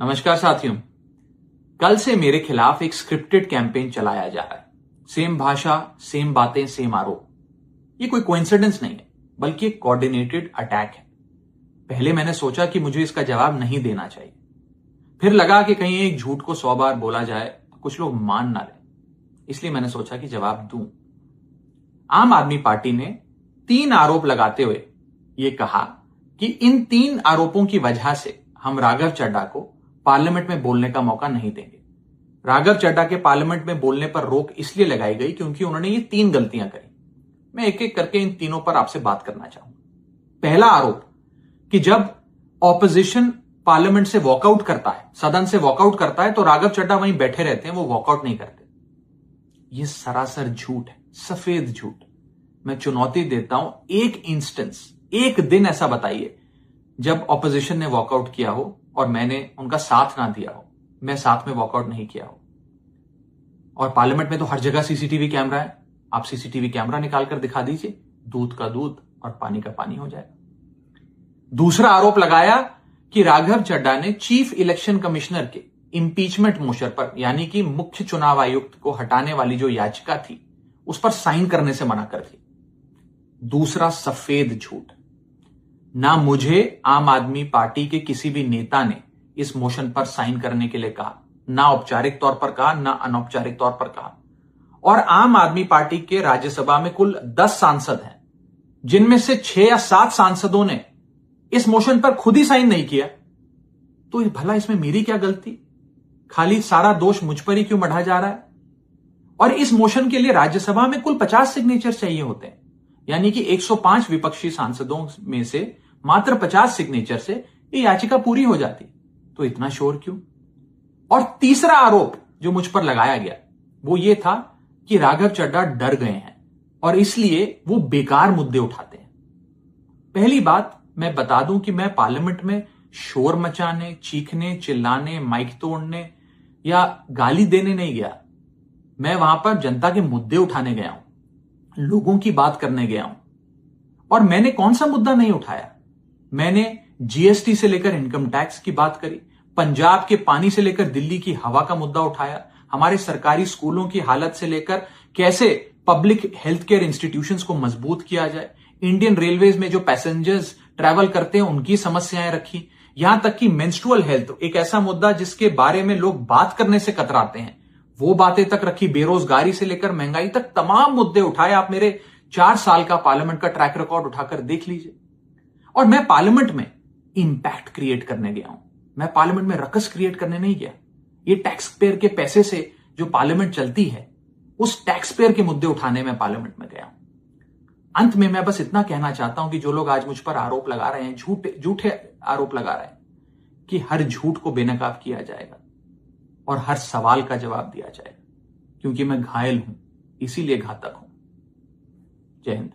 नमस्कार साथियों। कल से मेरे खिलाफ एक स्क्रिप्टेड कैंपेन चलाया जा रहा है। सेम भाषा, सेम बातें, सेम आरोप। ये कोई कोइंसिडेंस नहीं है, बल्कि एक कोऑर्डिनेटेड अटैक है। पहले मैंने सोचा कि मुझे इसका जवाब नहीं देना चाहिए। फिर लगा कि कहीं एक झूठ को 100 बार बोला जाए तो कुछ लोग मान ना लें, इसलिए मैंने सोचा कि जवाब दूं। आम आदमी पार्टी ने 3 आरोप लगाते हुए यह कहा कि इन 3 आरोपों की वजह से हम राघव चड्ढा को पार्लियामेंट में बोलने का मौका नहीं देंगे। राघव चड्ढा के पार्लियामेंट में बोलने पर रोक इसलिए लगाई गई क्योंकि उन्होंने ये 3 गलतियां करी। मैं एक एक करके इन तीनों पर आपसे बात करना चाहूंगा। पहला आरोप कि जब ऑपोजिशन पार्लियामेंट से वॉकआउट करता है, सदन से वॉकआउट करता है, तो राघव चड्ढा वहीं बैठे रहते हैं, वो वॉकआउट नहीं करते। यह सरासर झूठ है, सफेद झूठ। मैं चुनौती देता हूं, एक इंस्टेंस, एक दिन ऐसा बताइए जब ऑपोजिशन ने वॉकआउट किया हो और मैंने उनका साथ ना दिया हो, मैं साथ में वॉकआउट नहीं किया हो। और पार्लियामेंट में तो हर जगह सीसीटीवी कैमरा है। आप सीसीटीवी कैमरा निकाल कर दिखा दीजिए, दूध का दूध और पानी का पानी हो जाएगा। दूसरा आरोप लगाया कि राघव चड्ढा ने चीफ इलेक्शन कमिश्नर के इंपीचमेंट मोशन पर, यानी कि मुख्य चुनाव आयुक्त को हटाने वाली जो याचिका थी, उस पर साइन करने से मना कर दिया। दूसरा सफेद झूठ। ना मुझे आम आदमी पार्टी के किसी भी नेता ने इस मोशन पर साइन करने के लिए कहा, ना औपचारिक तौर पर कहा, ना अनौपचारिक तौर पर कहा। और आम आदमी पार्टी के राज्यसभा में कुल 10 सांसद हैं, जिनमें से 6 या 7 सांसदों ने इस मोशन पर खुद ही साइन नहीं किया। तो भला इसमें मेरी क्या गलती? खाली सारा दोष मुझ पर ही क्यों मढ़ा जा रहा है? और इस मोशन के लिए राज्यसभा में कुल 50 सिग्नेचर चाहिए होते हैं, यानी कि 105 विपक्षी सांसदों में से मात्र 50 सिग्नेचर से ये याचिका पूरी हो जाती। तो इतना शोर क्यों? और तीसरा आरोप जो मुझ पर लगाया गया वो ये था कि राघव चड्ढा डर गए हैं और इसलिए वो बेकार मुद्दे उठाते हैं। पहली बात मैं बता दूं कि मैं पार्लियामेंट में शोर मचाने, चीखने, चिल्लाने, माइक तोड़ने या गाली देने नहीं गया। मैं वहां पर जनता के मुद्दे उठाने गया हूं, लोगों की बात करने गया हूं। और मैंने कौन सा मुद्दा नहीं उठाया? मैंने जीएसटी से लेकर इनकम टैक्स की बात करी, पंजाब के पानी से लेकर दिल्ली की हवा का मुद्दा उठाया, हमारे सरकारी स्कूलों की हालत से लेकर कैसे पब्लिक हेल्थ केयर इंस्टीट्यूशंस को मजबूत किया जाए, इंडियन रेलवेज में जो पैसेंजर्स ट्रैवल करते हैं उनकी समस्याएं रखी, यहां तक कि मेंस्ट्रुअल हेल्थ, एक ऐसा मुद्दा जिसके बारे में लोग बात करने से कतराते हैं, वो बातें तक रखी। बेरोजगारी से लेकर महंगाई तक तमाम मुद्दे उठाए। आप मेरे 4 साल का पार्लियामेंट का ट्रैक रिकॉर्ड उठाकर देख लीजिए। और मैं पार्लियामेंट में इंपैक्ट क्रिएट करने गया हूं, मैं पार्लियामेंट में रकस क्रिएट करने नहीं गया। ये टैक्स पेयर के पैसे से जो पार्लियामेंट चलती है, उस टैक्स पेयर के मुद्दे उठाने में पार्लियामेंट में गया हूं। अंत में मैं बस इतना कहना चाहता हूं कि जो लोग आज मुझ पर आरोप लगा रहे हैं, झूठे आरोप लगा रहे हैं, कि हर झूठ को बेनकाब किया जाएगा और हर सवाल का जवाब दिया जाएगा, क्योंकि मैं घायल हूं, इसीलिए घातक हूं। जय हिंद।